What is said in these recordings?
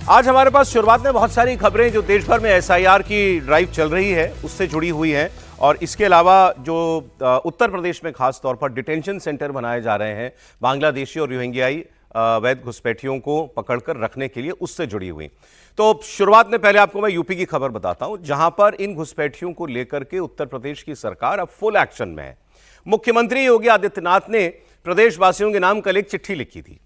आज हमारे पास शुरुआत में बहुत सारी खबरें जो देश भर में एसआईआर की ड्राइव चल रही है उससे जुड़ी हुई हैं, और इसके अलावा जो उत्तर प्रदेश में खास तौर पर डिटेंशन सेंटर बनाए जा रहे हैं बांग्लादेशी और रोहिंग्याई अवैध घुसपैठियों को पकड़कर रखने के लिए, उससे जुड़ी हुई। तो शुरुआत में पहले आपको मैं यूपी की खबर बताता हूं, जहां पर इन घुसपैठियों को लेकर के उत्तर प्रदेश की सरकार अब फुल एक्शन में है। मुख्यमंत्री योगी आदित्यनाथ ने प्रदेशवासियों के नाम कल एक चिट्ठी लिखी थी,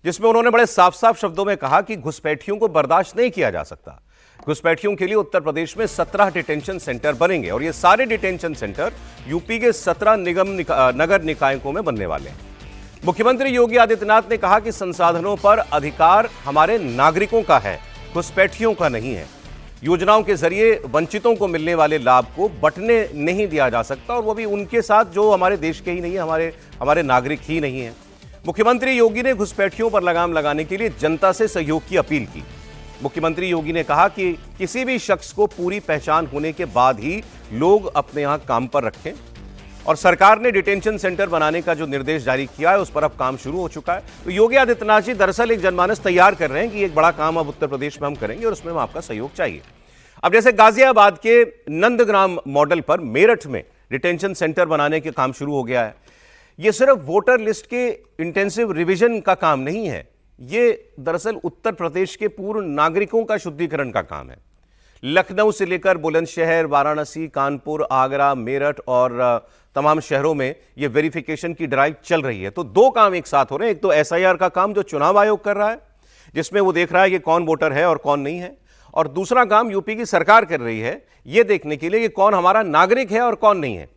जिसमें उन्होंने बड़े साफ साफ शब्दों में कहा कि घुसपैठियों को बर्दाश्त नहीं किया जा सकता। घुसपैठियों के लिए उत्तर प्रदेश में 17 डिटेंशन सेंटर बनेंगे और ये सारे डिटेंशन सेंटर यूपी के 17 नगर निकायों में बनने वाले हैं। मुख्यमंत्री योगी आदित्यनाथ ने कहा कि संसाधनों पर अधिकार हमारे नागरिकों का है, घुसपैठियों का नहीं है। योजनाओं के जरिए वंचितों को मिलने वाले लाभ को बंटने नहीं दिया जा सकता, और वो भी उनके साथ जो हमारे देश के ही नहीं है, हमारे नागरिक ही नहीं है। मुख्यमंत्री योगी ने घुसपैठियों पर लगाम लगाने के लिए जनता से सहयोग की अपील की। मुख्यमंत्री योगी ने कहा कि किसी भी शख्स को पूरी पहचान होने के बाद ही लोग अपने यहां काम पर रखें, और सरकार ने डिटेंशन सेंटर बनाने का जो निर्देश जारी किया है उस पर अब काम शुरू हो चुका है। तो योगी आदित्यनाथ जी दरअसल एक जनमानस तैयार कर रहे हैं कि एक बड़ा काम अब उत्तर प्रदेश में हम करेंगे और उसमें आपका सहयोग चाहिए। अब जैसे गाजियाबाद के नंदग्राम मॉडल पर मेरठ में डिटेंशन सेंटर बनाने के काम शुरू हो गया है। ये सिर्फ वोटर लिस्ट के इंटेंसिव रिवीजन का काम नहीं है, ये दरअसल उत्तर प्रदेश के पूर्व नागरिकों का शुद्धिकरण का काम है। लखनऊ से लेकर बुलंदशहर, वाराणसी, कानपुर, आगरा, मेरठ और तमाम शहरों में ये वेरिफिकेशन की ड्राइव चल रही है। तो दो काम एक साथ हो रहे हैं। एक तो एसआईआर का काम जो चुनाव आयोग कर रहा है, जिसमें वो देख रहा है कि कौन वोटर है और कौन नहीं है, और दूसरा काम यूपी की सरकार कर रही है ये देखने के लिए कि कौन हमारा नागरिक है और कौन नहीं है,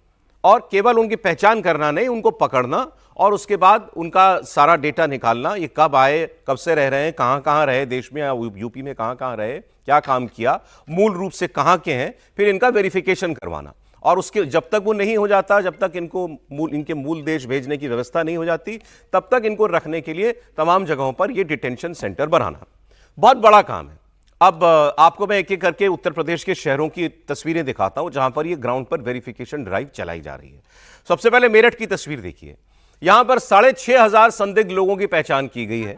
और केवल उनकी पहचान करना नहीं, उनको पकड़ना और उसके बाद उनका सारा डेटा निकालना, ये कब आए, कब से रह रहे हैं, कहां कहां रहे देश में या यूपी में, कहां कहां रहे, क्या काम किया, मूल रूप से कहां के हैं, फिर इनका वेरिफिकेशन करवाना। और उसके जब तक वो नहीं हो जाता, जब तक इनके मूल देश भेजने की व्यवस्था नहीं हो जाती, तब तक इनको रखने के लिए तमाम जगहों पर ये डिटेंशन सेंटर बनाना बहुत बड़ा काम है। अब आपको मैं एक एक करके उत्तर प्रदेश के शहरों की तस्वीरें दिखाता हूं जहां पर ये ग्राउंड पर वेरिफिकेशन ड्राइव चलाई जा रही है। सबसे पहले मेरठ की तस्वीर देखिए। यहां पर 6,500 संदिग्ध लोगों की पहचान की गई है।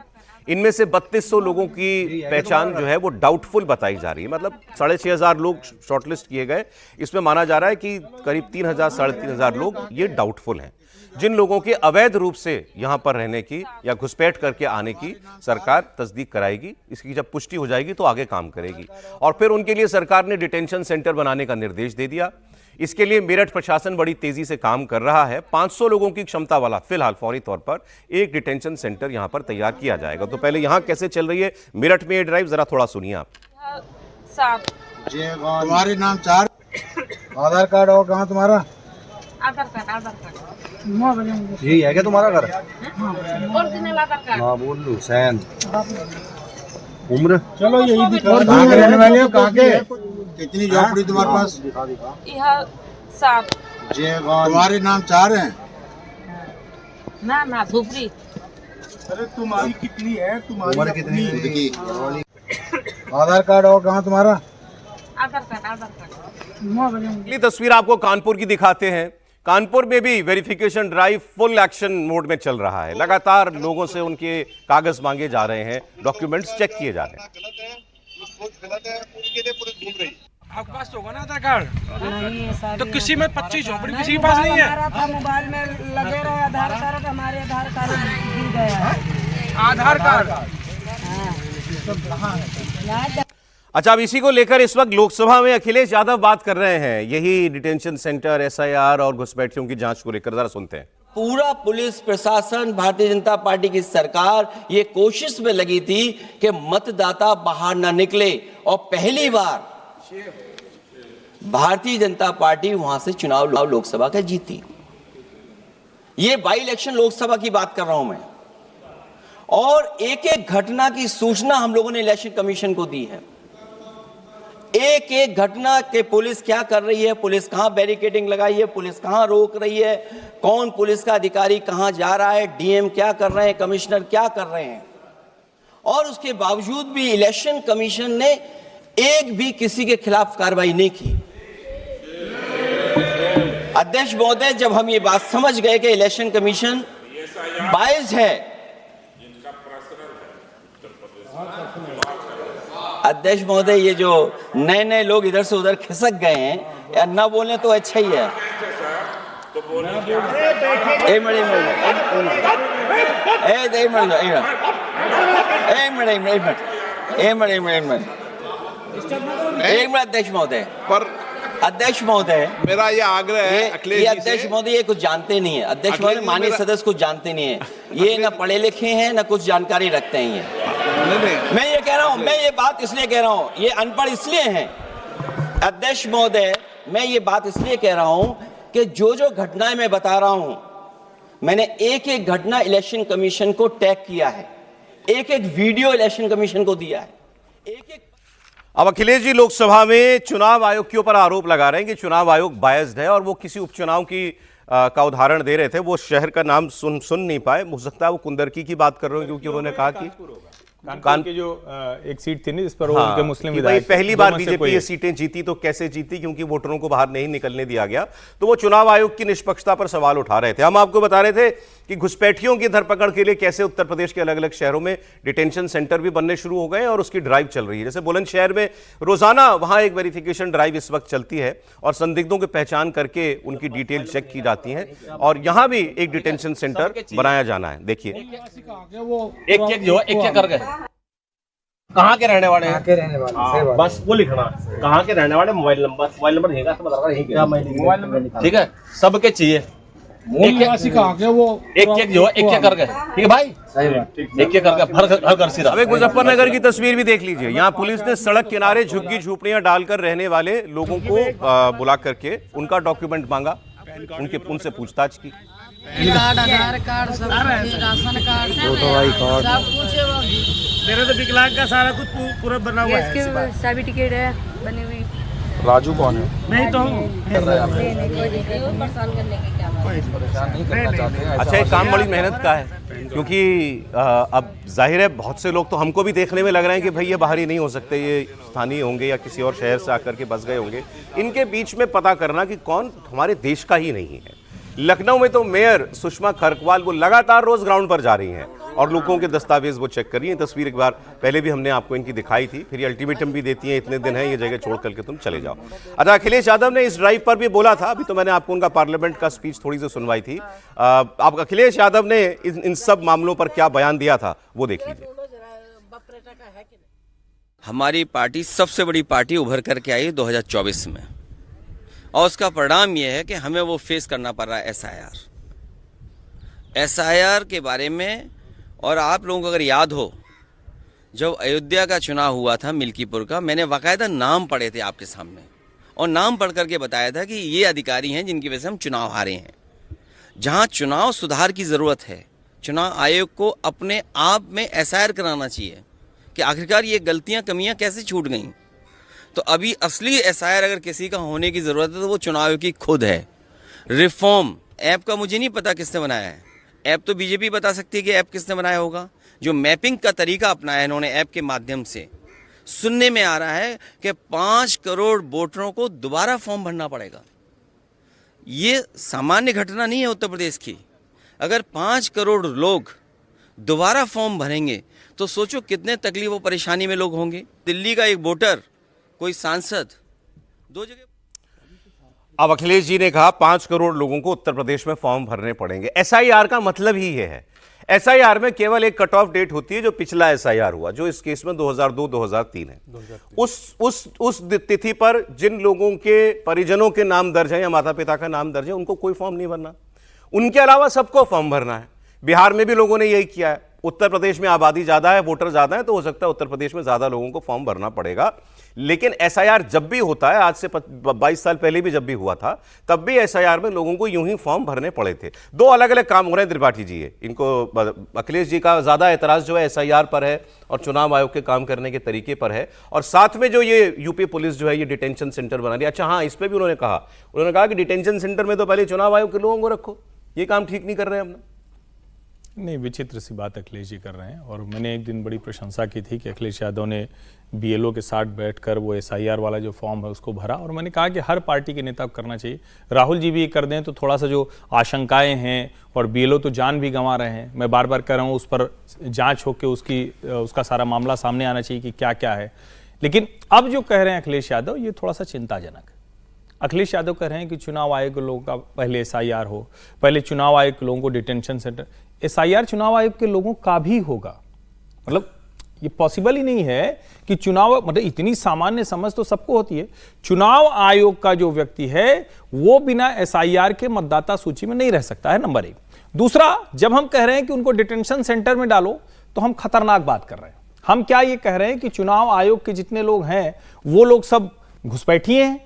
इनमें से 3200 लोगों की पहचान जो है वो डाउटफुल बताई जा रही है, मतलब 6,500 लोग शॉर्टलिस्ट किए गए। इसमें माना जा रहा है कि करीब 3,000 साढ़े 3,000 लोग ये डाउटफुल हैं, जिन लोगों के अवैध रूप से यहां पर रहने की या घुसपैठ करके आने की सरकार तस्दीक कराएगी। इसकी जब पुष्टि हो जाएगी तो आगे काम करेगी, और फिर उनके लिए सरकार ने डिटेंशन सेंटर बनाने का निर्देश दे दिया। इसके लिए मेरठ प्रशासन बड़ी तेजी से काम कर रहा है। 500 लोगों की क्षमता वाला फिलहाल फौरी तौर पर एक डिटेंशन सेंटर यहां पर तैयार किया जाएगा। तो पहले यहां कैसे चल रही है मेरठ में ये ड्राइव, जरा थोड़ा सुनिए आप। तुम्हारे नाम 4 आधार कार्ड और कहाँ तुम्हारा आधार कार्ड यही है क्या तुम्हारा घर? ओरिजिनल आधार कार्ड। हाँ बोल लू। सैन उम्र चलो यही दिखा। कहाँ के रहने वाले हो? कहाँ के? कितनी झोपड़ी तुम्हारे पास? यह 7। तुम्हारे नाम 4 हैं? ना झोपड़ी। अरे तुम्हारी कितनी है? तुम्हारी उम्र कितनी है? आधार कार्ड और कहाँ तुम्हारा? आधार कार्ड। अगली तस्वीर आपको कानपुर की दिखाते हैं। कानपुर में भी verification drive full action mode में चल रहा है। लगातार लोगों से उनके कागज मांगे जा रहे हैं, डॉक्यूमेंट्स चेक किए जा रहे हैं। आपके पास तो होगा ना आधार कार्ड? तो किसी में 25 झोपड़ी किसी के पास नहीं है। मोबाइल में लगे रहे आधार कार्ड, हमारे आधार कार्ड गिर गया। आधार कार्ड अच्छा, अब इसी को लेकर इस वक्त लोकसभा में अखिलेश यादव बात कर रहे हैं, यही डिटेंशन सेंटर, एसआईआर और घुसपैठियों की जांच को लेकर। जरा सुनते हैं। पूरा पुलिस प्रशासन, भारतीय जनता पार्टी की सरकार ये कोशिश में लगी थी कि मतदाता बाहर ना निकले, और पहली बार भारतीय जनता पार्टी वहां से चुनाव लोकसभा का जीती। ये बाई इलेक्शन लोकसभा की बात कर रहा हूं मैं, और एक एक घटना की सूचना हम लोगों ने इलेक्शन कमीशन को दी है। एक एक घटना के पुलिस क्या कर रही है, पुलिस कहां बैरिकेडिंग लगाई है, पुलिस कहां रोक रही है, कौन पुलिस का अधिकारी कहां जा रहा है, डीएम क्या कर रहे हैं, कमिश्नर क्या कर रहे हैं। और उसके बावजूद भी इलेक्शन कमीशन ने एक भी किसी के खिलाफ कार्रवाई नहीं की। अध्यक्ष महोदय, जब हम ये बात समझ गए कि इलेक्शन कमीशन बायस्ड है, अध्यक्ष महोदय, ये जो नए नए लोग इधर से उधर खिसक गए हैं, या ना बोले तो अच्छा ही है। एक मिनट अध्यक्ष महोदय, पर अध्यक्ष महोदय, मेरा ये आग्रह है अखिलेश ये जी अध्यक्ष से। महोदय ये कुछ जानते नहीं है। अध्यक्ष महोदय, माननीय सदस्य कुछ जानते नहीं है, ये ना पढ़े लिखे हैं ना कुछ जानकारी रखते हैं। ये मैं ये कह रहा हूँ, मैं ये बात इसलिए कह रहा हूँ, ये अनपढ़ इसलिए हैं अध्यक्ष महोदय, मैं ये बात इसलिए कह रहा हूँ कि जो जो घटनाएं मैं बता रहा हूँ, मैंने एक एक घटना इलेक्शन कमीशन को टैग किया है, एक एक वीडियो इलेक्शन कमीशन को दिया है, एक एक। अब अखिलेश जी लोकसभा में चुनाव आयोग के ऊपर आरोप लगा रहे हैं कि चुनाव आयोग बायस्ड है, और वो किसी उपचुनाव का उदाहरण दे रहे थे। वो शहर का नाम सुन नहीं पाए, हो सकता है वो कुंदरकी की बात कर रहे हो, क्योंकि उन्होंने कहा कि कानपुर की जो एक सीट थी ना, जिस पर हाँ, उनके मुस्लिम कि विधायक पहली बार बीजेपी ये सीटें जीती, तो कैसे जीती? क्योंकि वोटरों को बाहर नहीं निकलने दिया गया। तो वो चुनाव आयोग की निष्पक्षता पर सवाल उठा रहे थे। हम आपको बता रहे थे कि घुसपैठियों की धरपकड़ के लिए कैसे उत्तर प्रदेश के अलग अलग शहरों में डिटेंशन सेंटर भी बनने शुरू हो गए और उसकी ड्राइव चल रही है। जैसे बुलंदशहर में रोजाना वहां एक वेरिफिकेशन ड्राइव इस वक्त चलती है और संदिग्धों की पहचान करके उनकी डिटेल चेक की जाती है, और यहां भी एक डिटेंशन सेंटर बनाया जाना है। देखिए, एक चेक जो एक चेक कर गए, कहाँ के रहने वाले हैं? के रहने वाले बस वो लिखना, कहाँ के रहने वाले, मोबाइल नंबर रहेगा, सब बता रहा मोबाइल नंबर, ठीक है, सबके चाहिए। एक चेक जो एक चेक कर गए, ठीक है भाई, एक चेक करके हर घर सीधा। अब एक मुजफ्फरनगर की तस्वीर भी देख लीजिए। यहाँ पुलिस ने सड़क किनारे झुग्गी झोपड़ियां डालकर रहने वाले लोगों को बुला करके उनका डॉक्यूमेंट मांगा, उनसे पूछताछ की। आधार कार्ड, सब राशन कार्ड, सब कुछ। मेरे तो विकलांग का सारा कुछ पूरा बना हुआ है। इसकी सर्टिफिकेट है बनी हुई। राजू कौन है? नहीं तो हूँ। अच्छा, एक काम बड़ी मेहनत का है, क्योंकि अब जाहिर है बहुत से लोग तो हमको भी देखने में लग रहे हैं कि भाई ये बाहरी नहीं हो सकते, ये स्थानीय होंगे या किसी और शहर से आकर के बस गए होंगे। इनके बीच में पता करना कि कौन हमारे देश का ही नहीं है। लखनऊ में तो मेयर सुषमा खरकवाल वो लगातार रोज ग्राउंड पर जा रही हैं और लोगों के दस्तावेज वो चेक कर रही हैं। तस्वीर एक बार पहले भी हमने आपको इनकी दिखाई थी। फिर ये अल्टीमेटम भी देती हैं, इतने दिन है ये जगह छोड़ करके तुम चले जाओ। अच्छा, अखिलेश यादव ने इस ड्राइव पर भी बोला था। अभी तो मैंने आपको उनका पार्लियामेंट का स्पीच थोड़ी सी सुनवाई थी। आप अखिलेश यादव ने इन सब मामलों पर क्या बयान दिया था वो देख लीजिए। हमारी पार्टी सबसे बड़ी पार्टी उभर करके आई 2024 में, और उसका परिणाम यह है कि हमें वो फेस करना पड़ रहा है एसआईआर के बारे में। और आप लोगों को अगर याद हो, जब अयोध्या का चुनाव हुआ था मिल्कीपुर का, मैंने बाकायदा नाम पढ़े थे आपके सामने, और नाम पढ़ करके बताया था कि ये अधिकारी हैं जिनकी वजह से हम चुनाव हारे हैं। जहां चुनाव सुधार की ज़रूरत है, चुनाव आयोग को अपने आप में एसआईआर कराना चाहिए कि आखिरकार ये गलतियां कमियां कैसे छूट गईं। तो अभी असली एसआईआर अगर किसी का होने की ज़रूरत है तो वो चुनाव आयोग की खुद है। रिफॉर्म ऐप का मुझे नहीं पता किसने बनाया है, ऐप तो बीजेपी बता सकती है कि ऐप किसने बनाया होगा। जो मैपिंग का तरीका अपनाया है इन्होंने ऐप के माध्यम से, सुनने में आ रहा है कि 5 करोड़ वोटरों को दोबारा फॉर्म भरना पड़ेगा। ये सामान्य घटना नहीं है उत्तर प्रदेश की। अगर 5 करोड़ लोग दोबारा फॉर्म भरेंगे तो सोचो कितने तकलीफ और परेशानी में लोग होंगे। दिल्ली का एक वोटर, कोई सांसद, 2 जगह। अब अखिलेश जी ने कहा 5 करोड़ लोगों को उत्तर प्रदेश में फॉर्म भरने पड़ेंगे। एसआईआर का मतलब ही ये है। एसआईआर में केवल एक कट ऑफ डेट होती है, जो पिछला एसआईआर हुआ, जो इस केस में 2002-2003 है। उस तिथि पर जिन लोगों के परिजनों के नाम दर्ज है या माता पिता का नाम दर्ज है, उनको कोई फॉर्म नहीं भरना। उनके अलावा सबको फॉर्म भरना है। बिहार में भी लोगों ने यही किया है। उत्तर प्रदेश में आबादी ज्यादा है, वोटर ज्यादा है, तो हो सकता है उत्तर प्रदेश में ज्यादा लोगों को फॉर्म भरना पड़ेगा। लेकिन एसआईआर जब भी होता है, आज से 22 साल पहले भी जब भी हुआ था, तब भी एसआईआर में लोगों को यूं ही फॉर्म भरने पड़े थे। 2 अलग अलग काम हो रहे हैं त्रिपाठी जी। इनको अखिलेश जी का ज्यादा एतराज जो है एसआईआर पर है और चुनाव आयोग के काम करने के तरीके पर है, और साथ में जो ये यूपी पुलिस जो है ये डिटेंशन सेंटर बना रही है। अच्छा हाँ, इस पर भी उन्होंने कहा कि डिटेंशन सेंटर में तो पहले चुनाव आयोग के लोगों को रखो, ये काम ठीक नहीं कर रहे हैं हम। नहीं, विचित्र सी बात अखिलेश जी कर रहे हैं। और मैंने एक दिन बड़ी प्रशंसा की थी कि अखिलेश यादव ने बीएलओ के साथ बैठकर वो एसआईआर वाला जो फॉर्म है उसको भरा, और मैंने कहा कि हर पार्टी के नेता को करना चाहिए। राहुल जी भी ये कर दें तो थोड़ा सा जो आशंकाएं हैं, और बीएलओ तो जान भी गंवा रहे हैं, मैं बार बार कह रहा हूँ, उस पर जांच होकर उसका सारा मामला सामने आना चाहिए कि क्या क्या है। लेकिन अब जो कह रहे हैं अखिलेश यादव, ये थोड़ा सा चिंताजनक है। अखिलेश यादव कह रहे हैं कि चुनाव आयोग के लोगों का पहले एसआईआर हो, पहले चुनाव आयोग के लोगों को डिटेंशन सेंटर। एसआईआर चुनाव आयोग के लोगों का भी होगा, मतलब ये पॉसिबल ही नहीं है कि चुनाव, मतलब इतनी सामान्य समझ तो सबको होती है, चुनाव आयोग का जो व्यक्ति है वो बिना एसआईआर के मतदाता सूची में नहीं रह सकता है, नंबर 1। दूसरा, जब हम कह रहे हैं कि उनको डिटेंशन सेंटर में डालो तो हम खतरनाक बात कर रहे हैं। हम क्या ये कह रहे हैं कि चुनाव आयोग के जितने लोग हैं वो लोग सब घुसपैठिए हैं?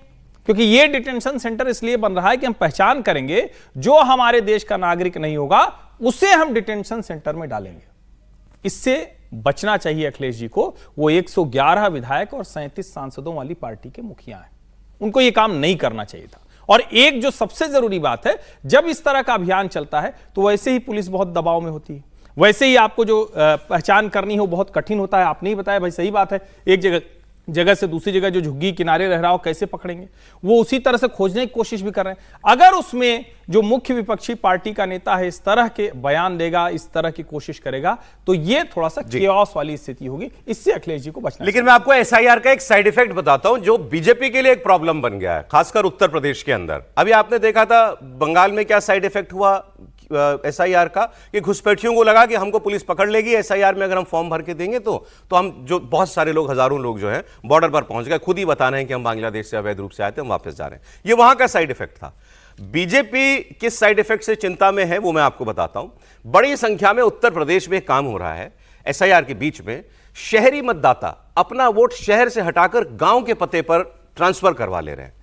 क्योंकि ये डिटेंशन सेंटर इसलिए बन रहा है कि हम पहचान करेंगे जो हमारे देश का नागरिक नहीं होगा उसे हम डिटेंशन सेंटर में डालेंगे। इससे बचना चाहिए अखिलेश जी को। वो 111 विधायक और 37 सांसदों वाली पार्टी के मुखिया हैं, उनको ये काम नहीं करना चाहिए था। और एक जो सबसे जरूरी बात है, जब इस तरह का अभियान चलता है तो वैसे ही पुलिस बहुत दबाव में होती है, वैसे ही आपको जो पहचान करनी हो बहुत कठिन होता है। आपने ही बताया भाई, सही बात है, एक जगह से दूसरी जगह जो झुग्गी किनारे रह रहा हो कैसे पकड़ेंगे, वो उसी तरह से खोजने की कोशिश भी कर रहे हैं। अगर उसमें जो मुख्य विपक्षी पार्टी का नेता है इस तरह के बयान देगा, इस तरह की कोशिश करेगा, तो ये थोड़ा सा केओस वाली स्थिति होगी। इससे अखिलेश जी को बचना। लेकिन मैं आपको एसआईआर का एक साइड इफेक्ट बताता हूं जो बीजेपी के लिए एक प्रॉब्लम बन गया है, खासकर उत्तर प्रदेश के अंदर। अभी आपने देखा था बंगाल में क्या साइड इफेक्ट हुआ एसआईआर का, कि घुसपैठियों को लगा कि हमको पुलिस पकड़ लेगी एसआईआर में अगर हम फॉर्म भर के देंगे तो हम जो बहुत सारे लोग, हजारों लोग जो हैं बॉर्डर पर पहुंच गए, खुद ही बता रहे हैं कि हम बांग्लादेश से अवैध रूप से आए थे, हम वापस जा रहे हैं। ये वहां का साइड इफेक्ट था। बीजेपी किस साइड इफेक्ट से चिंता में है वो मैं आपको बताता हूं। बड़ी संख्या में उत्तर प्रदेश में काम हो रहा है एसआईआर के बीच में, शहरी मतदाता अपना वोट शहर से हटाकर गांव के पते पर ट्रांसफर करवा ले रहे हैं,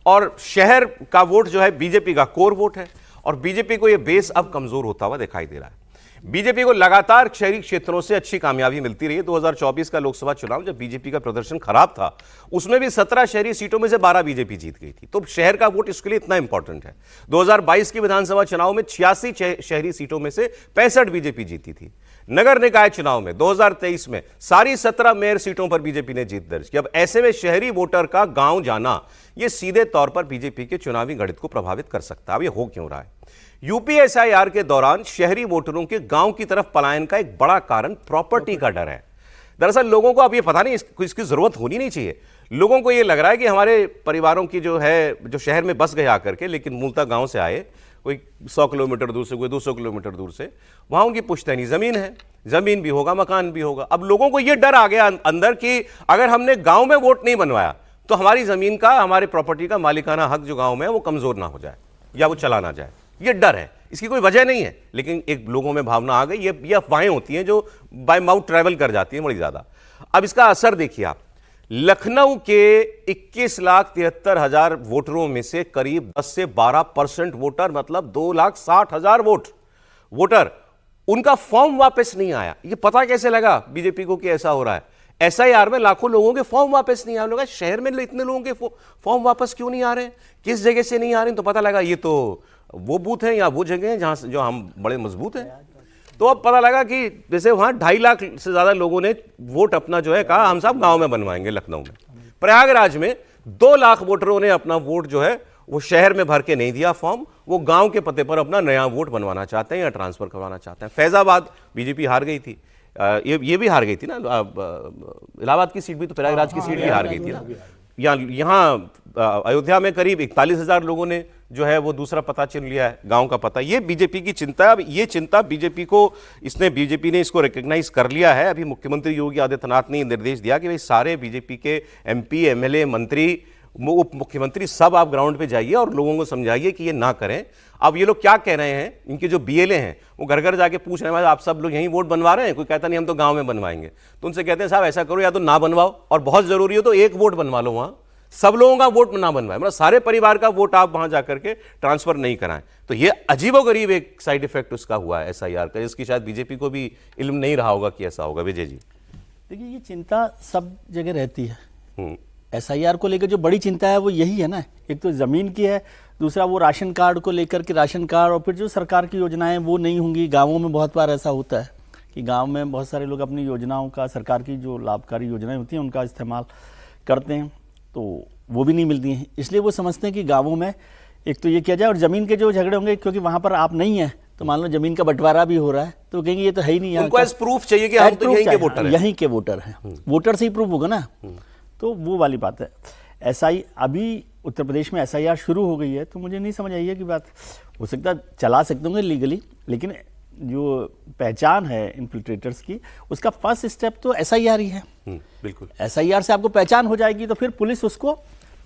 और शहर का वोट जो है बीजेपी का कोर वोट है, और बीजेपी को यह बेस अब कमजोर होता हुआ दिखाई दे रहा है। बीजेपी को लगातार शहरी क्षेत्रों से अच्छी कामयाबी मिलती रही है। 2024 का लोकसभा चुनाव जब बीजेपी का प्रदर्शन खराब था, उसमें भी 17 शहरी सीटों में से 12 बीजेपी जीत गई थी। तो शहर का वोट इसके लिए इतना इंपॉर्टेंट है। 2022 की विधानसभा चुनाव में 86 शहरी सीटों में से 65 बीजेपी जीती थी। नगर निकाय चुनाव में 2023 में सारी 17 मेयर सीटों पर बीजेपी ने जीत दर्ज की। अब ऐसे में शहरी वोटर का गांव जाना यह सीधे तौर पर बीजेपी के चुनावी गणित को प्रभावित कर सकता है। अब यह हो क्यों रहा है? यूपी एसआईआर के दौरान शहरी वोटरों के गांव की तरफ पलायन का एक बड़ा कारण प्रॉपर्टी का डर है। दरअसल लोगों को अब ये पता नहीं, इसकी जरूरत होनी नहीं चाहिए। लोगों को ये लग रहा है कि हमारे परिवारों की जो शहर में बस गए आकर के, लेकिन मूलतः गांव से आए, कोई 100 किलोमीटर दूर से, कोई 200 किलोमीटर दूर से, वहां उनकी पुश्तैनी जमीन है, जमीन भी होगा, मकान भी होगा। अब लोगों को यह डर आ गया अंदर कि अगर हमने गांव में वोट नहीं बनवाया तो हमारी जमीन का, हमारे प्रॉपर्टी का मालिकाना हक जो गांव में है वो कमजोर ना हो जाए या वो चला ना जाए। ये डर है, इसकी कोई वजह नहीं है, लेकिन एक लोगों में भावना आ गई। ये अफवाहें होती हैं जो बाय माउथ ट्रैवल कर जाती हैं बड़ी ज्यादा। अब इसका असर देखिए आप, लखनऊ के 21,73,000 वोटरों में से करीब 10 से 12% वोटर, मतलब 2,60,000 वोटर, उनका फॉर्म वापस नहीं आया। ये पता कैसे लगा बीजेपी को कि ऐसा हो रहा है? एसआईआर में लाखों लोगों के फॉर्म वापस नहीं आए। शहर में इतने लोगों के फॉर्म वापस क्यों नहीं आ रहे हैं, किस जगह से नहीं आ रहे हैं? तो पता लगा ये तो वो बूथ है या वो जगह है जहां जो हम बड़े मजबूत हैं। तो अब पता लगा कि जैसे वहां 2.5 लाख से ज्यादा लोगों ने वोट अपना जो है कहा हम सब गांव में बनवाएंगे। लखनऊ में, प्रयागराज में 2 लाख वोटरों ने अपना वोट जो है वो शहर में भर के नहीं दिया फॉर्म, वो गांव के पते पर अपना नया वोट बनवाना चाहते हैं या ट्रांसफर करवाना चाहते हैं। फैजाबाद बीजेपी हार गई थी, ये भी हार गई थी ना, इलाहाबाद की सीट भी, तो प्रयागराज की सीट भी हार गई थी ना। यहाँ अयोध्या में करीब 41,000 लोगों ने जो है वो दूसरा पता चुन लिया है, गांव का पता। ये बीजेपी की चिंता है। अब ये चिंता बीजेपी ने इसको रिकॉग्नाइज कर लिया है। अभी मुख्यमंत्री योगी आदित्यनाथ ने निर्देश दिया कि भाई सारे बीजेपी के एमपी, एमएलए, मंत्री, उप मुख्यमंत्री सब आप ग्राउंड पे जाइए और लोगों को समझाइए कि ये ना करें। अब ये लोग क्या कह रहे हैं, इनके जो बीएलए हैं वो घर घर जाके पूछ रहे हैं आप सब लोग यहीं वोट बनवा रहे हैं? कोई कहता नहीं हम तो गांव में बनवाएंगे। तो उनसे कहते हैं साहब ऐसा करो, या तो ना बनवाओ, और बहुत जरूरी हो तो एक वोट बनवा लो, वहां सब लोगों का वोट ना बनवाए, मतलब सारे परिवार का वोट आप वहां जाकर के ट्रांसफर नहीं कराएं। तो ये अजीबोगरीब एक साइड इफेक्ट उसका हुआ है एसआईआर का, जिसकी शायद बीजेपी को भी इल्म नहीं रहा होगा कि ऐसा होगा। विजय जी, देखिए ये चिंता सब जगह रहती है। एसआईआर को लेकर जो बड़ी चिंता है वो यही है ना, एक तो ज़मीन की है, दूसरा वो राशन कार्ड को लेकर के, राशन कार्ड, और फिर जो सरकार की योजनाएं वो नहीं होंगी। गाँवों में बहुत बार ऐसा होता है कि गाँव में बहुत सारे लोग अपनी योजनाओं का, सरकार की जो लाभकारी योजनाएं होती हैं उनका इस्तेमाल करते हैं, तो वो भी नहीं मिलती हैं। इसलिए वो समझते हैं कि गाँवों में एक तो ये किया जाए, और ज़मीन के जो झगड़े होंगे क्योंकि वहाँ पर आप नहीं हैं, तो मान लो जमीन का बंटवारा भी हो रहा है, तो कहेंगे ये तो है ही नहीं, उनको एज प्रूफ चाहिए कि हम तो यहीं के वोटर हैं। यहीं के वोटर हैं, वोटर से ही प्रूफ होगा ना। तो वो वाली बात है। एसआई अभी उत्तर प्रदेश में एसआईआर शुरू हो गई है, तो मुझे नहीं समझ आई है कि बात हो सकता चला सकते होंगे लीगली, लेकिन जो पहचान है इन्फिल्ट्रेटर्स की, उसका फर्स्ट स्टेप तो एसआईआर ही है। बिल्कुल, एसआईआर से आपको पहचान हो जाएगी तो फिर पुलिस उसको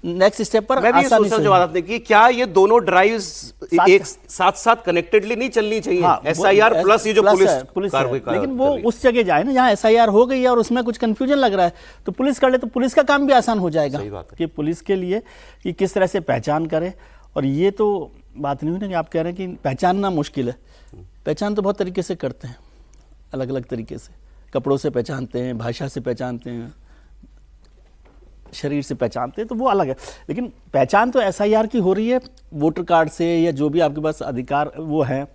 नेक्स्ट स्टेप पर मैं भी आसानी से। जो बात आपने की, क्या ये दोनों ड्राइव्स एक साथ कनेक्टेडली नहीं चलनी चाहिए? हाँ, एसआईआर प्लस ये जो पुलिस कार्रवाई है, लेकिन वो उस जगह जाए ना जहाँ एसआईआर हो गई है और उसमें कुछ कंफ्यूजन लग रहा है, तो पुलिस कर ले तो पुलिस का काम भी आसान हो जाएगा कि पुलिस के लिए कि किस तरह से पहचान करे। और ये तो बात नहीं हुई ना कि आप कह रहे हैं कि पहचानना मुश्किल है। पहचान तो बहुत तरीके से करते हैं, अलग अलग तरीके से, कपड़ों से पहचानते हैं, भाषा से पहचानते हैं, शरीर से पहचानते हैं, तो वो अलग है। लेकिन पहचान तो एसआईआर की हो रही है वोटर कार्ड से, या जो भी आपके पास अधिकार वो है,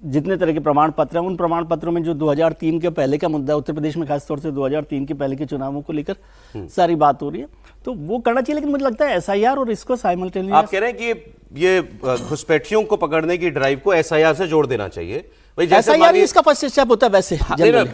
जितने तरह के प्रमाण पत्र हैं, उन प्रमाण पत्रों में जो 2003 के पहले का मुद्दा, उत्तर प्रदेश में खासतौर से 2003 के पहले के चुनावों को लेकर सारी बात हो रही है, तो वो करना चाहिए। लेकिन मुझे लगता है एसआईआर और इसको साइमल्टेनियस, आप कह रहे हैं कि ये घुसपैठियों को पकड़ने की ड्राइव को एसआईआर से जोड़ देना चाहिए। एसआईआर ही इसका फर्स्ट स्टेप होता है वैसे।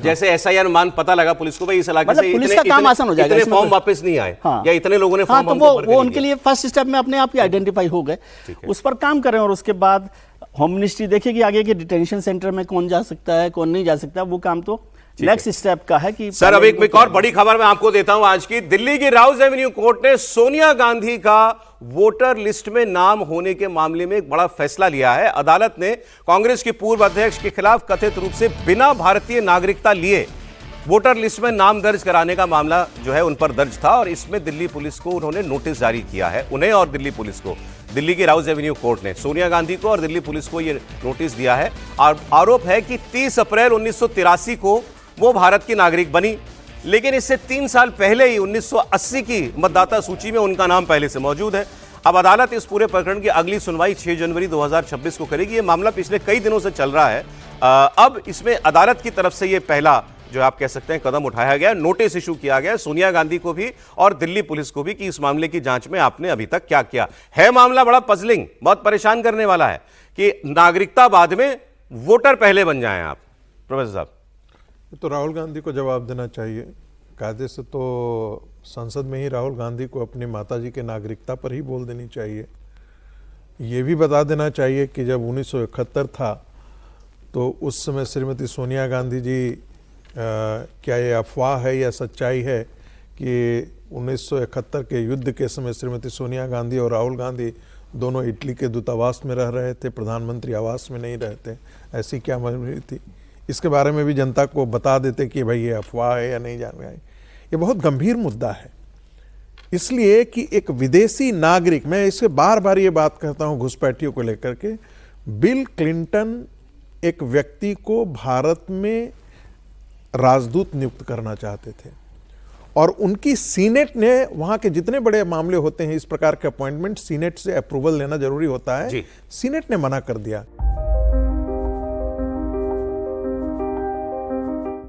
जैसे एसआईआर मान पता लगा पुलिस को भाई इस इलाके से पुलिस का काम आसान हो जाएगा, इतने फॉर्म वापस नहीं आए, या इतने लोगों ने फॉर्म, तो वो उनके लिए फर्स्ट स्टेप में अपने आप ही आइडेंटिफाई हो गए, उस पर काम करें। और उसके बाद होम मिनिस्ट्री देखेगी आगे के डिटेंशन सेंटर में कौन जा सकता है कौन नहीं जा सकता, वो काम तो नेक्स्ट स्टेप का है कि सर। अब एक और बड़ी खबर मैं आपको देता हूं आज की। दिल्ली की राउज एवेन्यू कोर्ट ने सोनिया गांधी का वोटर लिस्ट में नाम होने के मामले में एक बड़ा फैसला लिया है। अदालत ने कांग्रेस के पूर्व अध्यक्ष के खिलाफ कथित रूप से बिना भारतीय नागरिकता लिए वोटर लिस्ट में नाम दर्ज कराने का मामला जो है उन पर दर्ज था, और इसमें दिल्ली पुलिस को उन्होंने नोटिस जारी किया है। उन्हें और दिल्ली पुलिस को, दिल्ली की राउज एवेन्यू कोर्ट ने सोनिया गांधी को और दिल्ली पुलिस को यह नोटिस दिया है। आरोप है कि 30 अप्रैल 1983 को वो भारत की नागरिक बनी, लेकिन इससे 3 साल पहले ही 1980 की मतदाता सूची में उनका नाम पहले से मौजूद है। अब अदालत इस पूरे प्रकरण की अगली सुनवाई 6 जनवरी 2026 को करेगी। ये मामला पिछले कई दिनों से चल रहा है। अब इसमें अदालत की तरफ से ये पहला जो आप कह सकते हैं कदम उठाया गया, नोटिस इशू किया गया सोनिया गांधी को भी और दिल्ली पुलिस को भी कि इस मामले की जांच में आपने अभी तक क्या किया है। मामला बड़ा पजलिंग, बहुत परेशान करने वाला है कि नागरिकता बाद में, वोटर पहले बन जाएं आप। प्रोफेसर साहब, तो राहुल गांधी को जवाब देना चाहिए। कायदे से तो संसद में ही राहुल गांधी को अपनी माताजी के नागरिकता पर ही बोल देनी चाहिए। ये भी बता देना चाहिए कि जब 1971 था तो उस समय श्रीमती सोनिया गांधी जी क्या ये अफवाह है या सच्चाई है कि 1971 के युद्ध के समय श्रीमती सोनिया गांधी और राहुल गांधी दोनों इटली के दूतावास में रह रहे थे, प्रधानमंत्री आवास में नहीं रहते? ऐसी क्या मजबूरी थी? इसके बारे में भी जनता को बता देते कि भाई ये अफवाह है या नहीं जान रहा है। ये बहुत गंभीर मुद्दा है, इसलिए कि एक विदेशी नागरिक, मैं इससे बार बार ये बात कहता हूँ घुसपैठियों को लेकर के, बिल क्लिंटन एक व्यक्ति को भारत में राजदूत नियुक्त करना चाहते थे, और उनकी सीनेट ने, वहां के जितने बड़े मामले होते हैं इस प्रकार के अपॉइंटमेंट, सीनेट से अप्रूवल लेना जरूरी होता है, सीनेट ने मना कर दिया।